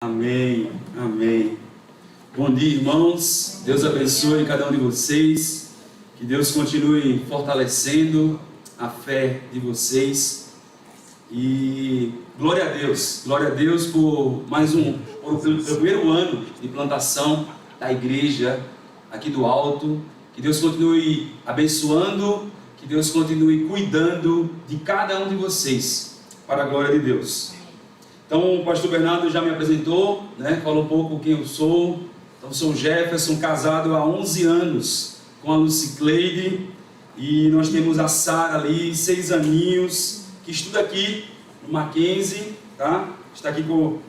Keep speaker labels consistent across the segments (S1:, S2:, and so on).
S1: Amém, amém. Bom dia, irmãos. Deus abençoe cada um de vocês. Que Deus continue fortalecendo a fé de vocês. E glória a Deus por pelo primeiro ano de plantação da igreja aqui do Alto. Que Deus continue abençoando, que Deus continue cuidando de cada um de vocês, para a glória de Deus. Então, o pastor Bernardo já me apresentou, falou um pouco quem eu sou. Então, sou o Jefferson, casado há 11 anos com a Lucicleide. E nós temos a Sara ali, 6 aninhos, que estuda aqui no Mackenzie, tá? Está aqui no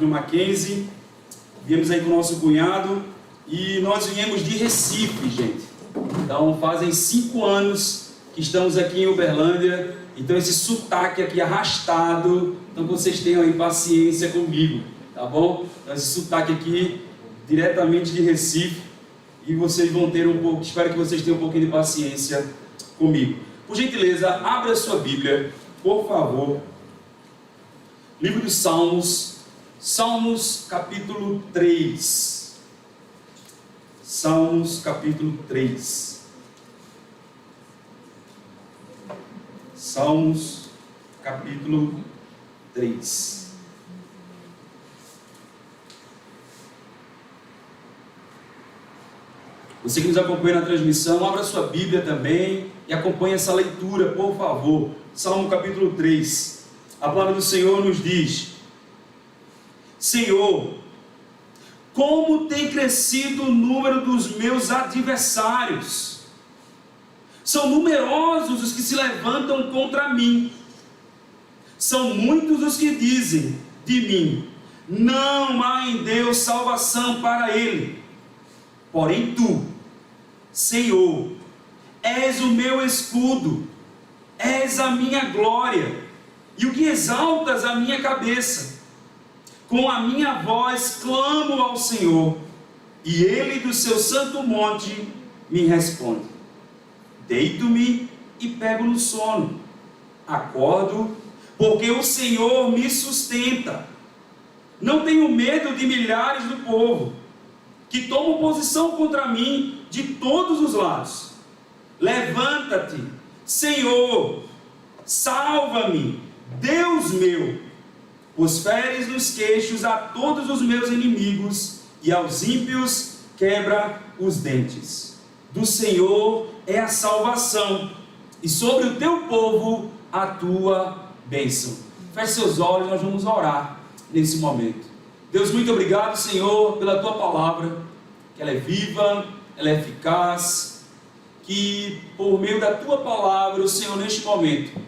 S1: Mackenzie. Viemos aí com o nosso cunhado e nós viemos de Recife, gente. Então, fazem 5 anos que estamos aqui em Uberlândia. Então esse sotaque aqui arrastado, então vocês tenham aí paciência comigo, tá bom? Então esse sotaque aqui, diretamente de Recife, e vocês vão ter um pouco, espero que vocês tenham um pouquinho de paciência comigo. Por gentileza, abra a sua Bíblia, por favor. Livro dos Salmos, Salmos capítulo 3. Salmos capítulo 3. Salmos, capítulo 3. Você que nos acompanha na transmissão, abra sua Bíblia também e acompanhe essa leitura, por favor. Salmo capítulo 3. A palavra do Senhor nos diz: Senhor, como tem crescido o número dos meus adversários! São numerosos os que se levantam contra mim. São muitos os que dizem de mim: não há em Deus salvação para ele. Porém tu, Senhor, és o meu escudo, és a minha glória, e o que exaltas a minha cabeça. Com a minha voz clamo ao Senhor, e ele do seu santo monte me responde. Deito-me e pego no sono. Acordo, porque o Senhor me sustenta. Não tenho medo de milhares do povo, que tomam posição contra mim de todos os lados. Levanta-te, Senhor, salva-me, Deus meu, pois feres nos queixos a todos os meus inimigos, e aos ímpios quebra os dentes. Do Senhor é a salvação, e sobre o teu povo a tua bênção. Feche seus olhos, nós vamos orar nesse momento. Deus, muito obrigado, Senhor, pela tua palavra, que ela é viva, ela é eficaz, que por meio da tua palavra, o Senhor, neste momento,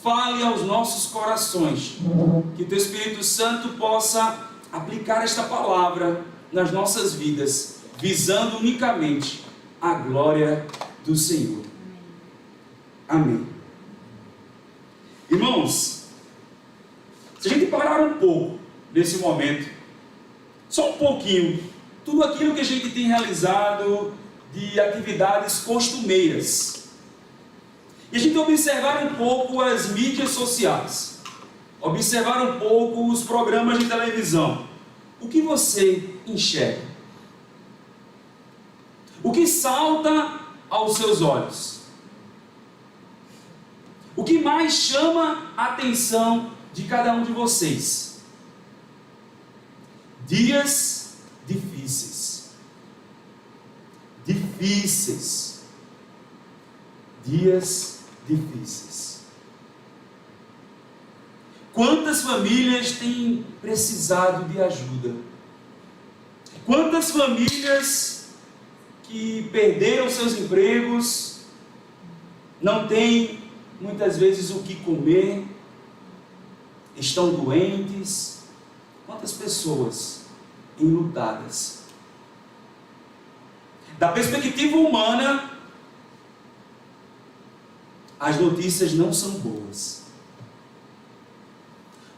S1: fale aos nossos corações, que o teu Espírito Santo possa aplicar esta palavra nas nossas vidas, visando unicamente a glória do Senhor. Amém. Irmãos, se a gente parar um pouco nesse momento, só um pouquinho, tudo aquilo que a gente tem realizado de atividades costumeiras, e a gente observar um pouco as mídias sociais, observar um pouco os programas de televisão, o que você enxerga? O que salta aos seus olhos? O que mais chama a atenção de cada um de vocês? Dias difíceis. Difíceis. Dias difíceis. Quantas famílias têm precisado de ajuda? Quantas famílias que perderam seus empregos, não têm muitas vezes o que comer, estão doentes? Quantas pessoas enlutadas? Da perspectiva humana, as notícias não são boas.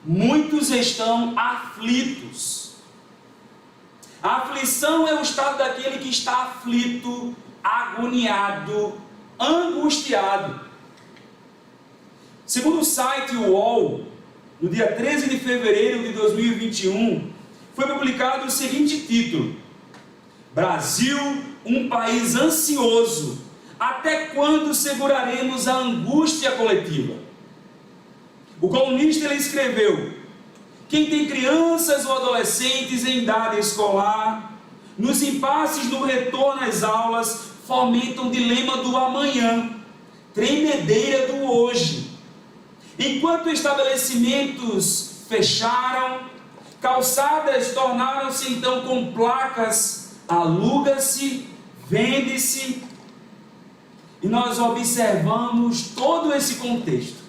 S1: Muitos estão aflitos. A aflição é o estado daquele que está aflito, agoniado, angustiado. Segundo o site UOL, no dia 13 de fevereiro de 2021, foi publicado o seguinte título: Brasil, um país ansioso. Até quando seguraremos a angústia coletiva? O colunista ele escreveu: quem tem crianças ou adolescentes em idade escolar, nos impasses no retorno às aulas, fomenta o dilema do amanhã, tremedeira do hoje. Enquanto estabelecimentos fecharam, calçadas tornaram-se então com placas, aluga-se, vende-se, e nós observamos todo esse contexto.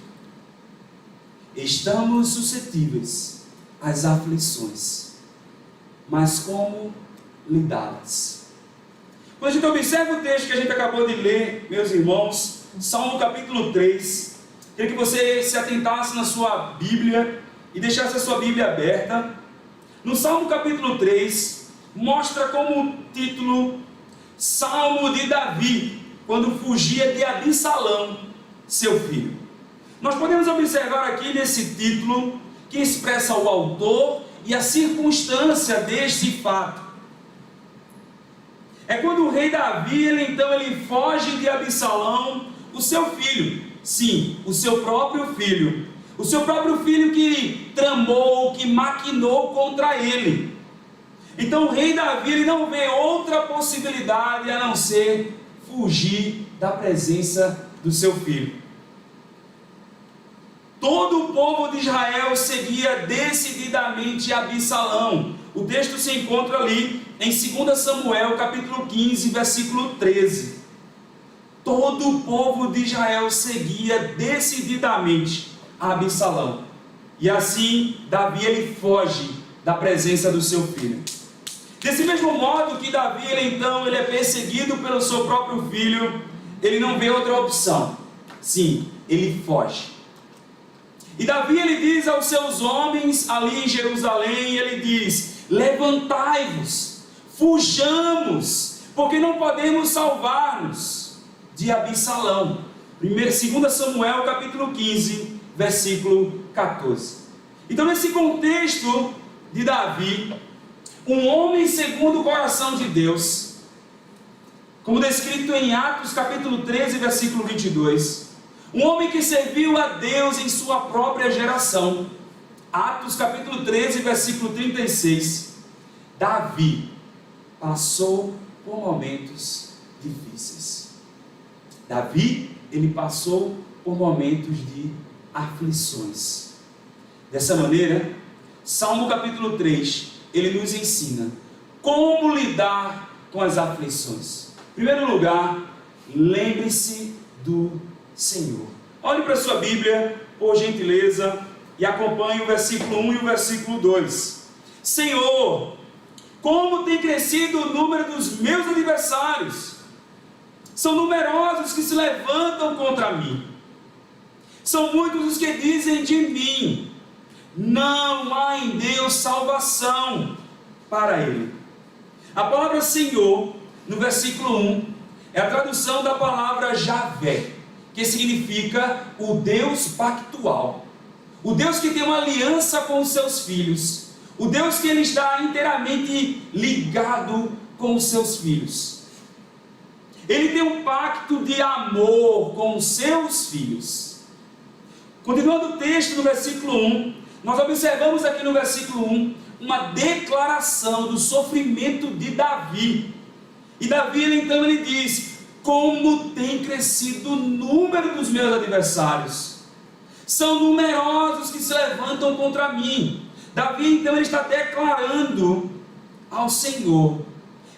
S1: Estamos suscetíveis às aflições, mas como lidá-las? Quando a gente observa o texto que a gente acabou de ler, meus irmãos, Salmo capítulo 3, queria que você se atentasse na sua Bíblia e deixasse a sua Bíblia aberta. No Salmo capítulo 3, mostra como título Salmo de Davi, quando fugia de Absalão, seu filho. Nós podemos observar aqui nesse título que expressa o autor e a circunstância deste fato. É quando o rei Davi, ele foge de Absalão, o seu filho. Sim, o seu próprio filho. O seu próprio filho que tramou, que maquinou contra ele. Então o rei Davi ele não vê outra possibilidade a não ser fugir da presença do seu filho. Todo o povo de Israel seguia decididamente Absalão. O texto se encontra ali em 2 Samuel capítulo 15, versículo 13. Todo o povo de Israel seguia decididamente Absalão. E assim Davi ele foge da presença do seu filho. Desse mesmo modo que Davi ele é perseguido pelo seu próprio filho, ele não vê outra opção. Sim, ele foge. E Davi ele diz aos seus homens ali em Jerusalém, ele diz: levantai-vos, fujamos, porque não podemos salvar-nos de Absalão. 2 Samuel capítulo 15, versículo 14. Então nesse contexto de Davi, um homem segundo o coração de Deus, como descrito em Atos capítulo 13, versículo 22, um homem que serviu a Deus em sua própria geração. Atos capítulo 13, versículo 36. Davi passou por momentos difíceis. Davi, ele passou por momentos de aflições. Dessa maneira, Salmo capítulo 3, ele nos ensina como lidar com as aflições. Em primeiro lugar, lembre-se do Senhor. Olhe para a sua Bíblia, por gentileza, e acompanhe o versículo 1 e o versículo 2. Senhor, como tem crescido o número dos meus adversários! São numerosos que se levantam contra mim. São muitos os que dizem de mim: não há em Deus salvação para ele. A palavra Senhor, no versículo 1, é a tradução da palavra Javé, que significa o Deus pactual, o Deus que tem uma aliança com os seus filhos, o Deus que ele está inteiramente ligado com os seus filhos. Ele tem um pacto de amor com os seus filhos. Continuando o texto no versículo 1, nós observamos aqui no versículo 1 uma declaração do sofrimento de Davi. E Davi ele diz: como tem crescido o número dos meus adversários, são numerosos que se levantam contra mim. Davi então ele está declarando ao Senhor.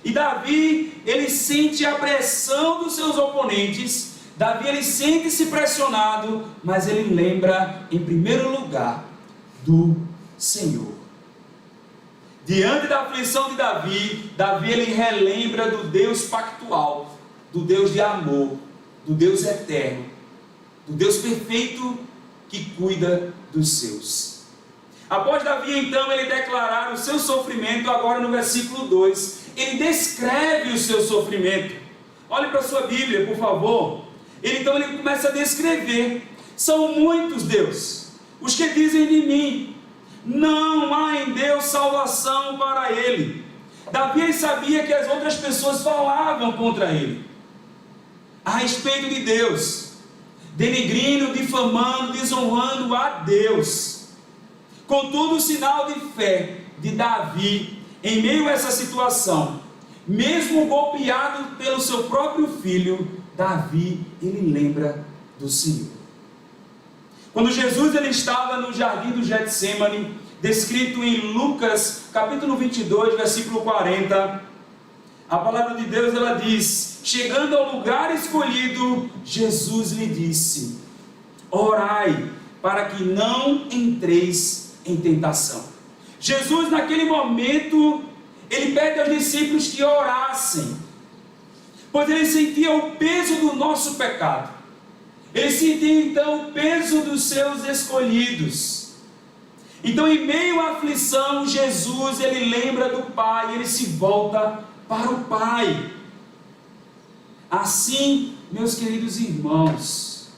S1: E Davi ele sente a pressão dos seus oponentes. Davi ele sente-se pressionado, mas ele lembra em primeiro lugar do Senhor. Diante da aflição de Davi, Davi ele relembra do Deus pactual, do Deus de amor, do Deus eterno, do Deus perfeito que cuida dos seus. Após Davi então ele declarar o seu sofrimento, agora no versículo 2, ele descreve o seu sofrimento. Olhe para a sua Bíblia, por favor. Ele começa a descrever: são muitos, Deus, os que dizem de mim: Não há em Deus salvação para ele. Davi sabia que as outras pessoas falavam contra ele, a respeito de Deus, denegrindo, difamando, desonrando a Deus. Contudo, o sinal de fé de Davi, em meio a essa situação, mesmo golpeado pelo seu próprio filho, Davi, ele lembra do Senhor. Quando Jesus ele estava no jardim do Getsêmani, descrito em Lucas capítulo 22, versículo 40, a palavra de Deus ela diz: chegando ao lugar escolhido, Jesus lhe disse: orai para que não entreis em tentação. Jesus naquele momento, ele pede aos discípulos que orassem, pois ele sentia o peso do nosso pecado, ele sentia então o peso dos seus escolhidos. Então, em meio à aflição, Jesus ele lembra do Pai, ele se volta para o Pai. Assim, meus queridos irmãos,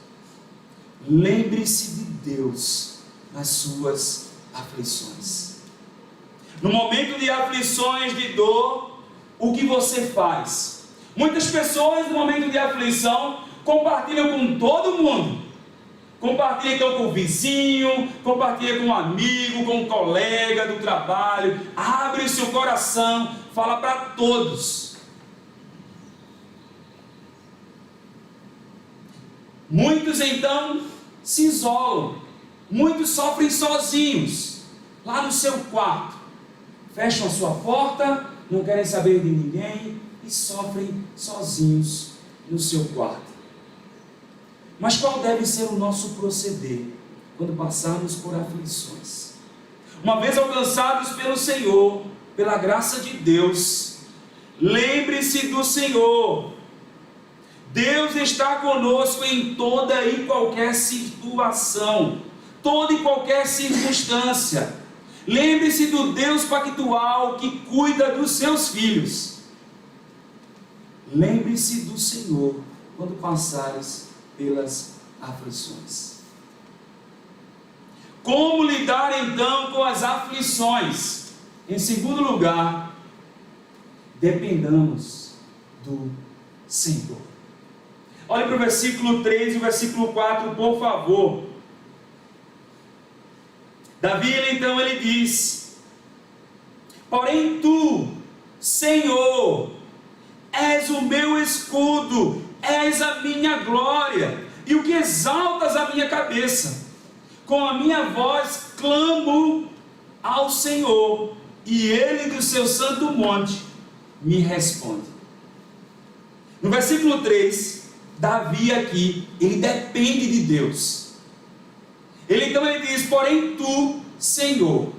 S1: lembre-se de Deus nas suas aflições. No momento de aflições, de dor, o que você faz? Muitas pessoas, no momento de aflição, compartilham com todo mundo. Compartilha então com o vizinho, compartilha com um amigo, com um colega do trabalho, abre o seu coração, fala para todos. Muitos então se isolam, muitos sofrem sozinhos, lá no seu quarto, fecham a sua porta, não querem saber de ninguém e sofrem sozinhos no seu quarto. Mas qual deve ser o nosso proceder quando passarmos por aflições? Uma vez alcançados pelo Senhor, pela graça de Deus, lembre-se do Senhor. Deus está conosco em toda e qualquer situação, toda e qualquer circunstância. Lembre-se do Deus pactual que cuida dos seus filhos. Lembre-se do Senhor quando passares pelas aflições. Como lidar então com as aflições? Em segundo lugar, dependamos do Senhor. Olhe para o versículo 3 e o versículo 4, por favor. Davi então ele diz: porém tu, Senhor, és o meu escudo, és a minha glória, e o que exaltas a minha cabeça. Com a minha voz clamo ao Senhor, e Ele do seu santo monte me responde. No versículo 3, Davi aqui, ele depende de Deus. Ele diz, porém tu, Senhor.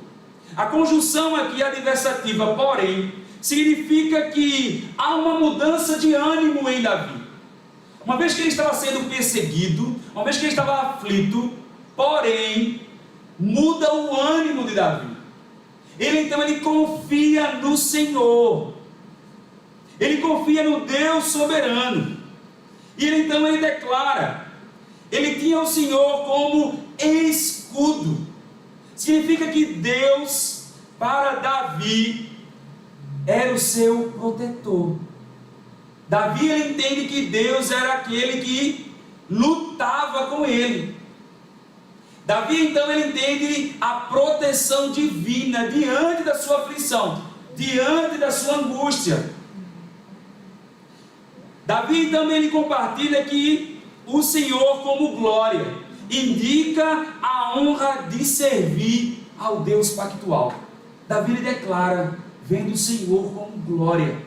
S1: A conjunção aqui adversativa, porém, significa que há uma mudança de ânimo em Davi. Uma vez que ele estava sendo perseguido, uma vez que ele estava aflito, porém, muda o ânimo de Davi. Ele confia no Senhor. Ele confia no Deus soberano. E ele declara, ele tinha o Senhor como escudo. Significa que Deus, para Davi, era o seu protetor. Davi ele entende que Deus era aquele que lutava com ele. Davi então ele entende a proteção divina diante da sua aflição, diante da sua angústia. Davi também ele compartilha que o Senhor como glória indica a honra de servir ao Deus pactual. Davi ele declara, vendo o Senhor como glória,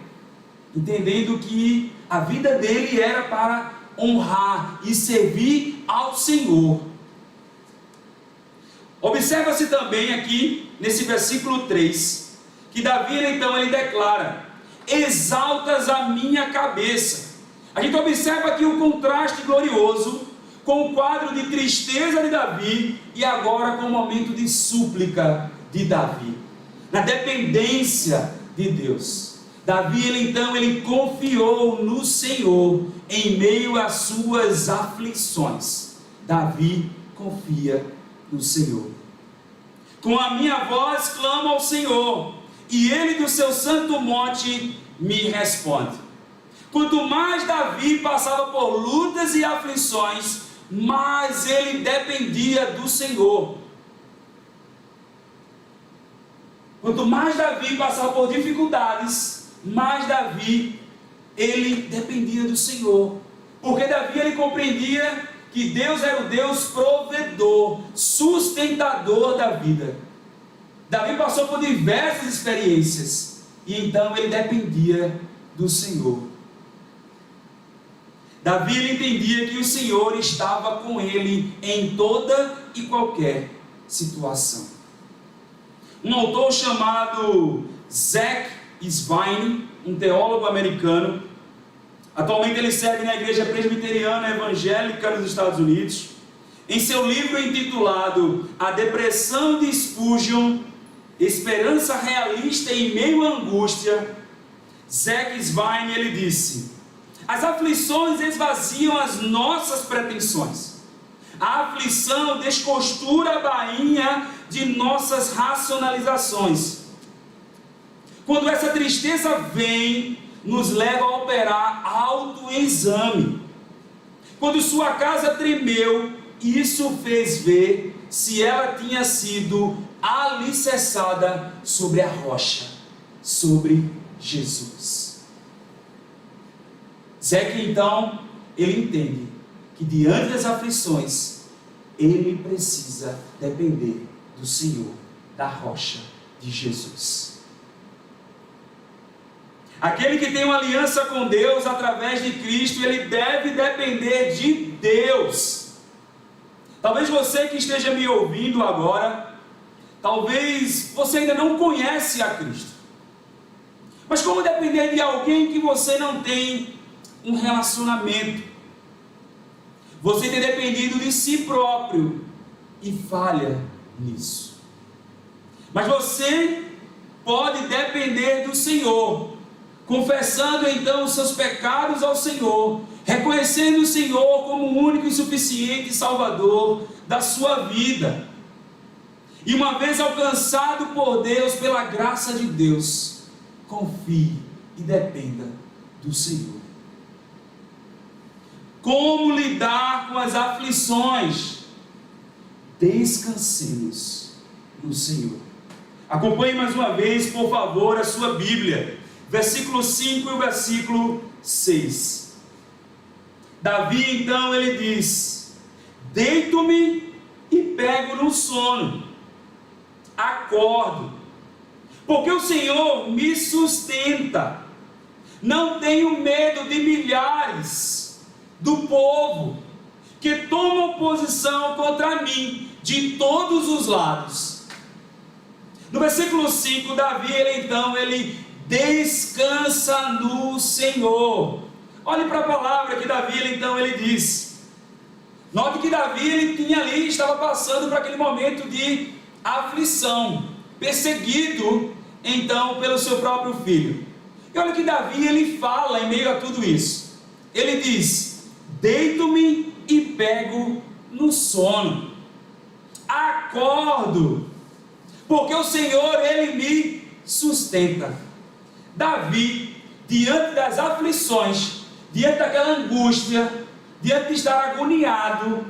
S1: entendendo que a vida dele era para honrar e servir ao Senhor. Observa-se também aqui, nesse versículo 3, que Davi ele declara, exaltas a minha cabeça. A gente observa aqui o contraste glorioso com o quadro de tristeza de Davi e agora com o momento de súplica de Davi, na dependência de Deus. Davi ele confiou no Senhor em meio às suas aflições. Davi confia no Senhor. Com a minha voz clamo ao Senhor, e Ele do seu santo monte me responde. Quanto mais Davi passava por lutas e aflições, mais ele dependia do Senhor. Quanto mais Davi passava por dificuldades, mais Davi, ele dependia do Senhor. Porque Davi, ele compreendia que Deus era o Deus provedor, sustentador da vida. Davi passou por diversas experiências, e então ele dependia do Senhor. Davi, ele entendia que o Senhor estava com ele em toda e qualquer situação. Um autor chamado Zach Svine, um teólogo americano, atualmente ele serve na Igreja Presbiteriana Evangélica nos Estados Unidos. Em seu livro intitulado A Depressão de Spurgeon, Esperança Realista em Meio à Angústia, Zach Svine, ele disse: as aflições esvaziam as nossas pretensões. A aflição descostura a bainha de nossas racionalizações. Quando essa tristeza vem, nos leva a operar autoexame. Quando sua casa tremeu, isso fez ver se ela tinha sido alicerçada sobre a rocha, sobre Jesus. Zeque, então, ele entende que diante das aflições, ele precisa depender do Senhor, da rocha de Jesus. Aquele que tem uma aliança com Deus através de Cristo, ele deve depender de Deus. Talvez você que esteja me ouvindo agora, talvez você ainda não conhece a Cristo. Mas como depender de alguém que você não tem um relacionamento? Você tem dependido de si próprio e falha nisso. Mas você pode depender do Senhor, confessando então os seus pecados ao Senhor, reconhecendo o Senhor como o único e suficiente Salvador da sua vida. E uma vez alcançado por Deus, pela graça de Deus, confie e dependa do Senhor. Como lidar com as aflições? Descansemos no Senhor. Acompanhe mais uma vez, por favor, a sua Bíblia. Versículo 5 e o versículo 6. Davi, então, ele diz: deito-me e pego no sono, acordo, porque o Senhor me sustenta. Não tenho medo de milhares do povo que tomam posição contra mim de todos os lados. No versículo 5, Davi, ele descansa no Senhor. Olhe para a palavra que Davi, ele diz. Note que Davi, estava passando por aquele momento de aflição, perseguido, então, pelo seu próprio filho. E olha que Davi, ele fala em meio a tudo isso. Ele diz: deito-me e pego no sono, acordo, porque o Senhor, ele me sustenta. Davi, diante das aflições, diante daquela angústia, diante de estar agoniado,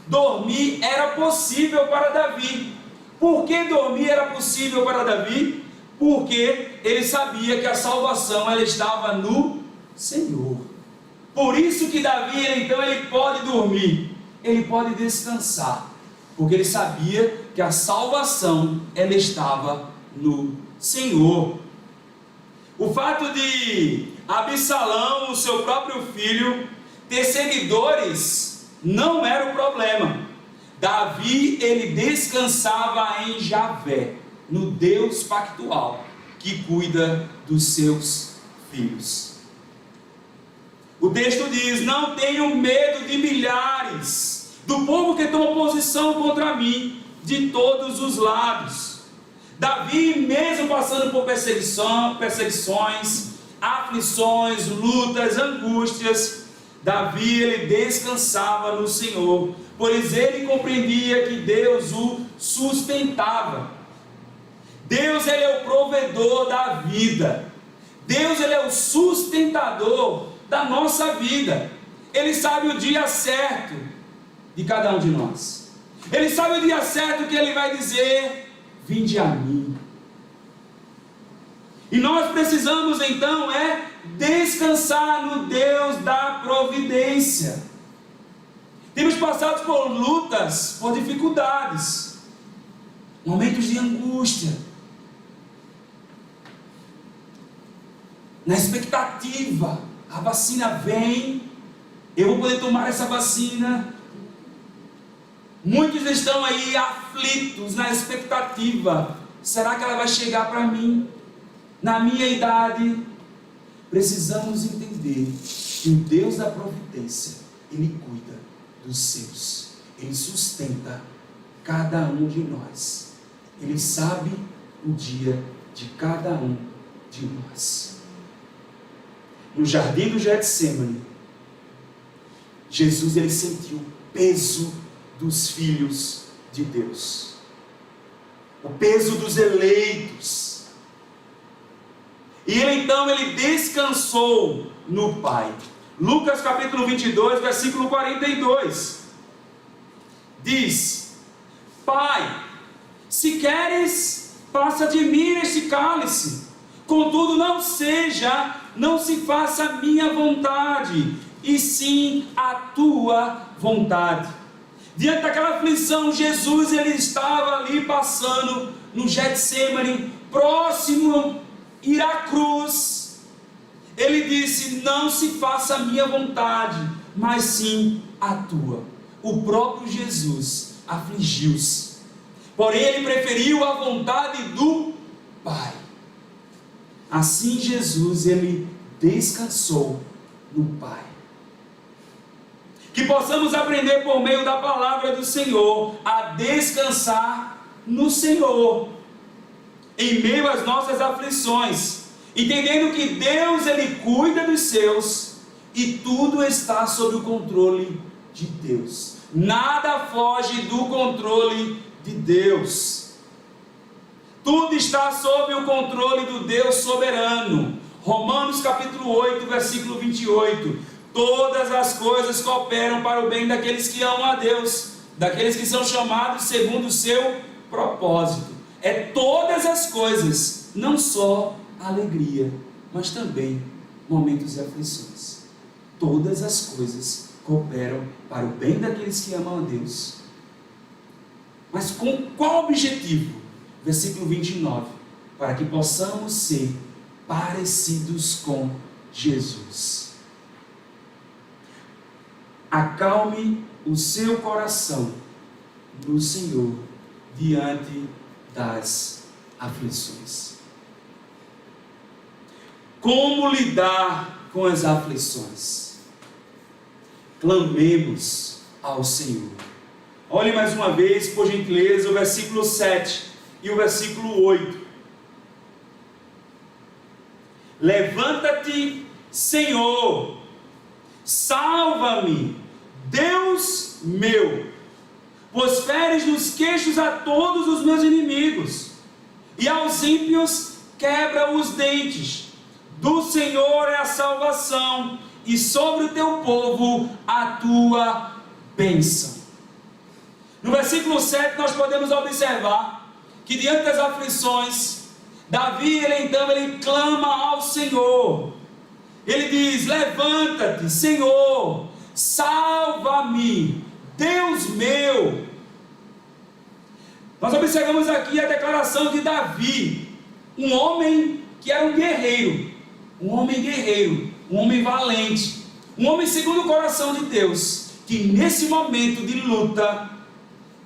S1: dormir era possível para Davi. Por que dormir era possível para Davi? Porque ele sabia que a salvação, ela estava no Senhor. Por isso que Davi, então, ele pode dormir, ele pode descansar, porque ele sabia que a salvação, ela estava no Senhor. O fato de Absalão, o seu próprio filho, ter seguidores, não era o problema. Davi, ele descansava em Javé, no Deus pactual, que cuida dos seus filhos. O texto diz: não tenho medo de milhares, do povo que toma posição contra mim, de todos os lados. Davi, mesmo passando por perseguições, aflições, lutas, angústias, Davi, ele descansava no Senhor, pois ele compreendia que Deus o sustentava. Deus, ele é o provedor da vida. Deus, ele é o sustentador da nossa vida. Ele sabe o dia certo de cada um de nós. Ele sabe o dia certo que ele vai dizer: vinde a mim. E nós precisamos então descansar no Deus da providência. Temos passado por lutas, por dificuldades, momentos de angústia, na expectativa: a vacina vem, eu vou poder tomar essa vacina. Muitos estão aí aflitos na expectativa: será que ela vai chegar para mim, na minha idade? Precisamos entender que o Deus da providência, ele cuida dos seus, ele sustenta cada um de nós, ele sabe o dia de cada um de nós. No jardim do Getsemane, Jesus, ele sentiu o peso dos filhos de Deus, o peso dos eleitos, e ele descansou no Pai. Lucas capítulo 22, versículo 42, diz: Pai, se queres, passa de mim este cálice, contudo não se faça a minha vontade, e sim a tua vontade. Diante daquela aflição, Jesus, ele estava ali passando no Getsemane, próximo a ir à cruz. Ele disse: não se faça a minha vontade, mas sim a tua. O próprio Jesus afligiu-se, porém ele preferiu a vontade do Pai. Assim Jesus, ele descansou no Pai. Que possamos aprender por meio da palavra do Senhor a descansar no Senhor, em meio às nossas aflições, entendendo que Deus, ele cuida dos seus, e tudo está sob o controle de Deus. Nada foge do controle de Deus. Tudo está sob o controle do Deus soberano. Romanos capítulo 8, versículo 28. Todas as coisas cooperam para o bem daqueles que amam a Deus, daqueles que são chamados segundo o seu propósito. É todas as coisas, não só alegria, mas também momentos de aflições. Todas as coisas cooperam para o bem daqueles que amam a Deus. Mas com qual objetivo? Versículo 29. Para que possamos ser parecidos com Jesus. Acalme o seu coração no Senhor diante das aflições. Como lidar com as aflições? Clamemos ao Senhor. Olhe mais uma vez, por gentileza, o versículo 7 e o versículo 8. Levanta-te, Senhor, salva-me, Deus meu, pois feres nos queixos a todos os meus inimigos, e aos ímpios quebra os dentes. Do Senhor é a salvação, e sobre o teu povo a tua bênção. No versículo 7 nós podemos observar que diante das aflições, Davi, ele clama ao Senhor. Ele diz: levanta-te, Senhor, salva-me, Deus meu. Nós observamos aqui a declaração de Davi, um homem que era um guerreiro, um homem valente, um homem segundo o coração de Deus, que nesse momento de luta,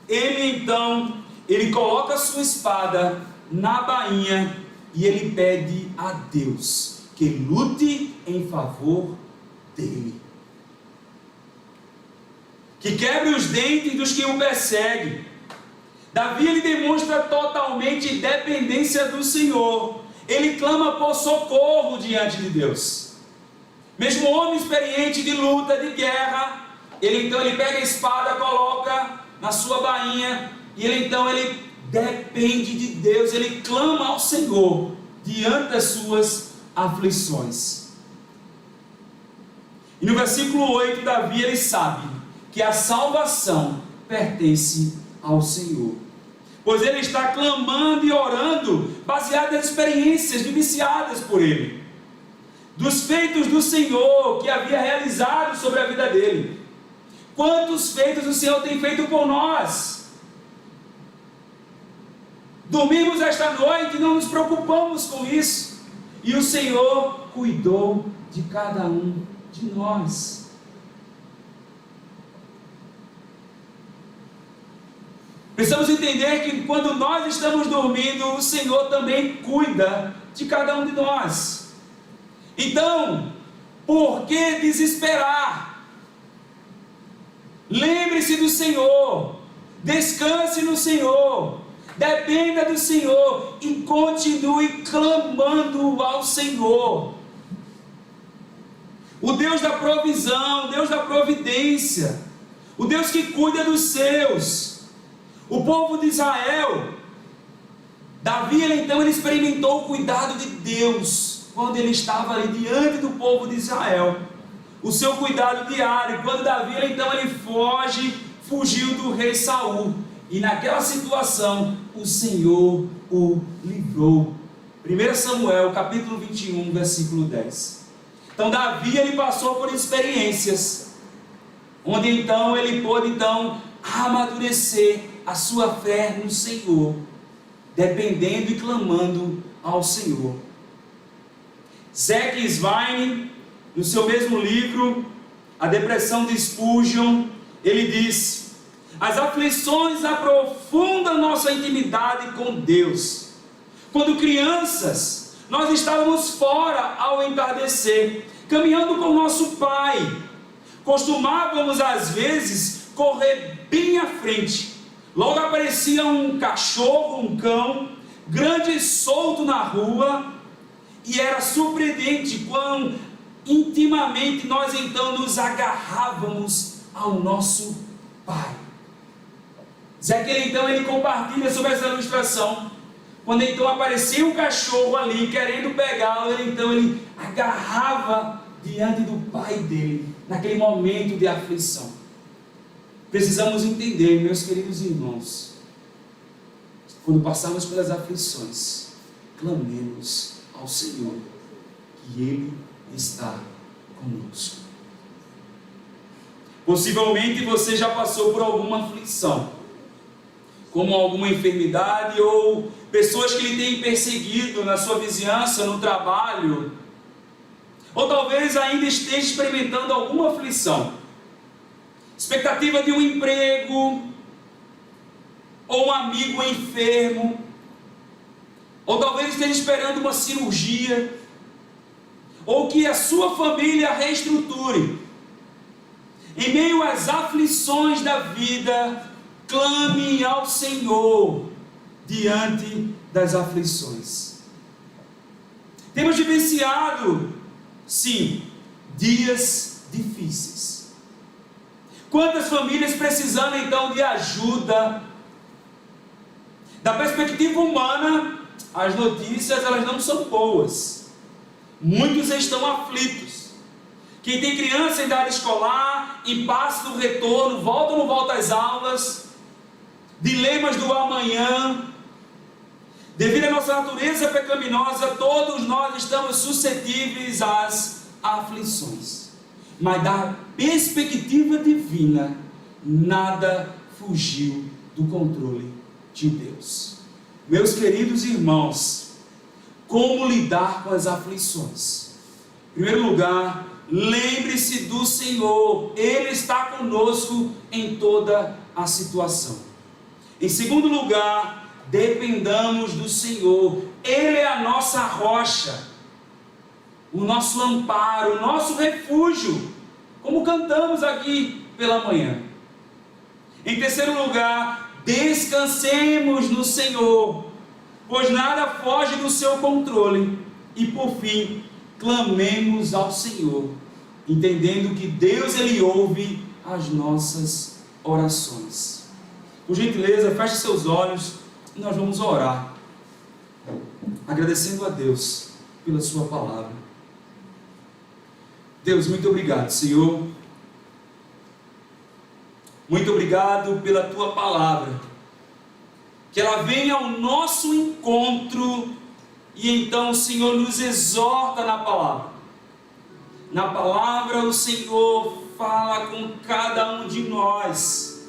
S1: ele coloca a sua espada na bainha e ele pede a Deus que lute em favor dele, que quebre os dentes dos que o perseguem. Davi, ele demonstra totalmente dependência do Senhor. Ele clama por socorro diante de Deus. Mesmo homem experiente de luta, de guerra, ele pega a espada, coloca na sua bainha, e ele depende de Deus, ele clama ao Senhor diante das suas aflições. E no versículo 8, Davi, ele sabe que a salvação pertence ao Senhor, pois ele está clamando e orando baseado nas experiências vivenciadas por ele, dos feitos do Senhor que havia realizado sobre a vida dele. Quantos feitos o Senhor tem feito por nós? Dormimos esta noite e não nos preocupamos com isso, e o Senhor cuidou de cada um de nós. Precisamos entender que quando nós estamos dormindo, o Senhor também cuida de cada um de nós. Então, por que desesperar? Lembre-se do Senhor, descanse no Senhor, dependa do Senhor e continue clamando ao Senhor. O Deus da provisão, o Deus da providência, o Deus que cuida dos seus. O povo de Israel, Davi, ele experimentou o cuidado de Deus quando ele estava ali diante do povo de Israel, o seu cuidado diário. Quando Davi, ele fugiu do rei Saul, e naquela situação o Senhor o livrou. 1 Samuel capítulo 21, versículo 10. Então Davi, ele passou por experiências onde então ele pôde amadurecer a sua fé no Senhor, dependendo e clamando ao Senhor. Zach Zweig, no seu mesmo livro, A Depressão de Spurgeon, ele diz: as aflições aprofundam nossa intimidade com Deus. Quando crianças, nós estávamos fora ao entardecer, caminhando com nosso pai. Costumávamos às vezes correr bem à frente. Logo aparecia um cachorro, um cão, grande e solto na rua, e era surpreendente quão intimamente nós então nos agarrávamos ao nosso pai. Ezequiel então ele compartilha sobre essa ilustração. Quando então aparecia um cachorro ali querendo pegá-lo, ele agarrava diante do pai dele, naquele momento de aflição. Precisamos entender, meus queridos irmãos, quando passarmos pelas aflições, clamemos ao Senhor, que Ele está conosco. Possivelmente você já passou por alguma aflição, como alguma enfermidade, ou pessoas que lhe têm perseguido na sua vizinhança, no trabalho, ou talvez ainda esteja experimentando alguma aflição. Expectativa de um emprego, ou um amigo enfermo, ou talvez esteja esperando uma cirurgia, ou que a sua família reestruture. Em meio às aflições da vida, clame ao Senhor diante das aflições. Temos vivenciado, sim, dias difíceis. Quantas famílias precisando então de ajuda? Da perspectiva humana, as notícias elas não são boas. Muitos estão aflitos. Quem tem criança em idade escolar, impasse do retorno, volta ou não volta às aulas, dilemas do amanhã. Devido à nossa natureza pecaminosa, todos nós estamos suscetíveis às aflições. Mas da perspectiva divina, nada fugiu do controle de Deus. Meus queridos irmãos, como lidar com as aflições? Em primeiro lugar, lembre-se do Senhor, Ele está conosco em toda a situação. Em segundo lugar, dependamos do Senhor, Ele é a nossa rocha, o nosso amparo, o nosso refúgio, como cantamos aqui pela manhã. Em terceiro lugar, descansemos no Senhor, pois nada foge do seu controle. E por fim, clamemos ao Senhor, entendendo que Deus Ele ouve as nossas orações. Por gentileza, feche seus olhos nós vamos orar, agradecendo a Deus pela sua palavra. Deus, muito obrigado, Senhor. Muito obrigado pela tua palavra. Que ela venha ao nosso encontro e então o Senhor nos exorta na palavra. Na palavra o Senhor fala com cada um de nós.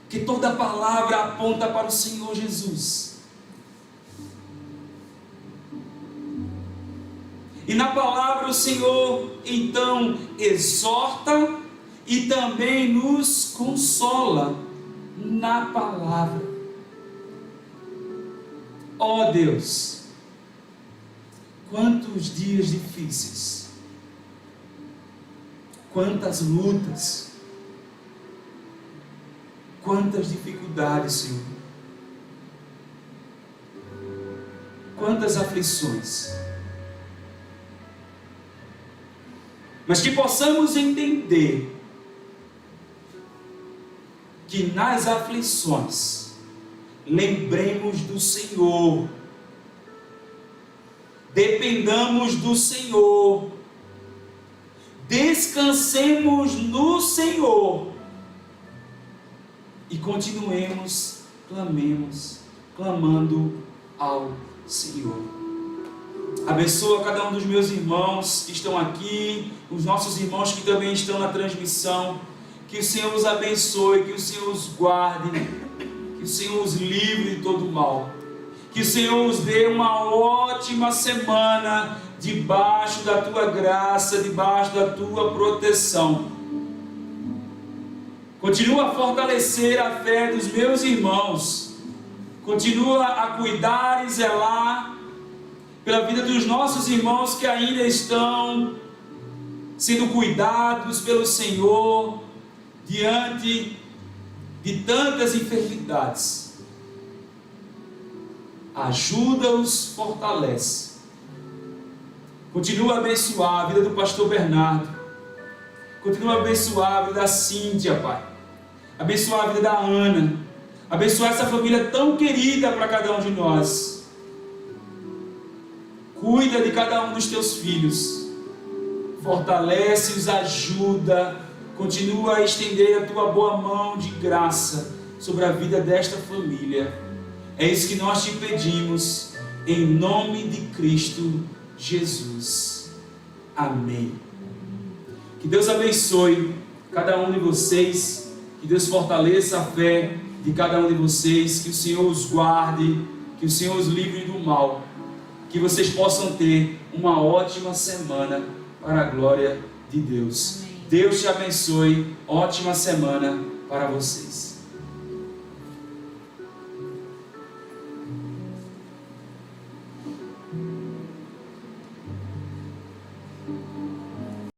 S1: Que toda palavra aponta para o Senhor Jesus. E na palavra o Senhor então exorta e também nos consola na palavra. Ó Deus, quantos dias difíceis, quantas lutas, quantas dificuldades, Senhor, quantas aflições, mas que possamos entender que nas aflições lembremos do Senhor, dependamos do Senhor, descansemos no Senhor e continuemos, clamando ao Senhor. Abençoa cada um dos meus irmãos que estão aqui, os nossos irmãos que também estão na transmissão. Que o Senhor os abençoe, que o Senhor os guarde, que o Senhor os livre de todo mal. Que o Senhor os dê uma ótima semana debaixo da tua graça, debaixo da tua proteção. Continua a fortalecer a fé dos meus irmãos. Continua a cuidar e zelar pela vida dos nossos irmãos que ainda estão sendo cuidados pelo Senhor diante de tantas enfermidades. Ajuda-os, fortalece. Continua a abençoar a vida do pastor Bernardo. Continua a abençoar a vida da Cíntia, Pai. Abençoar a vida da Ana. Abençoar essa família tão querida para cada um de nós. Cuida de cada um dos teus filhos. Fortalece-os, ajuda. Continua a estender a tua boa mão de graça sobre a vida desta família. É isso que nós te pedimos, em nome de Cristo Jesus. Amém. Que Deus abençoe cada um de vocês, que Deus fortaleça a fé de cada um de vocês, que o Senhor os guarde, que o Senhor os livre do mal, que vocês possam ter uma ótima semana para a glória de Deus. Deus te abençoe, ótima semana para vocês.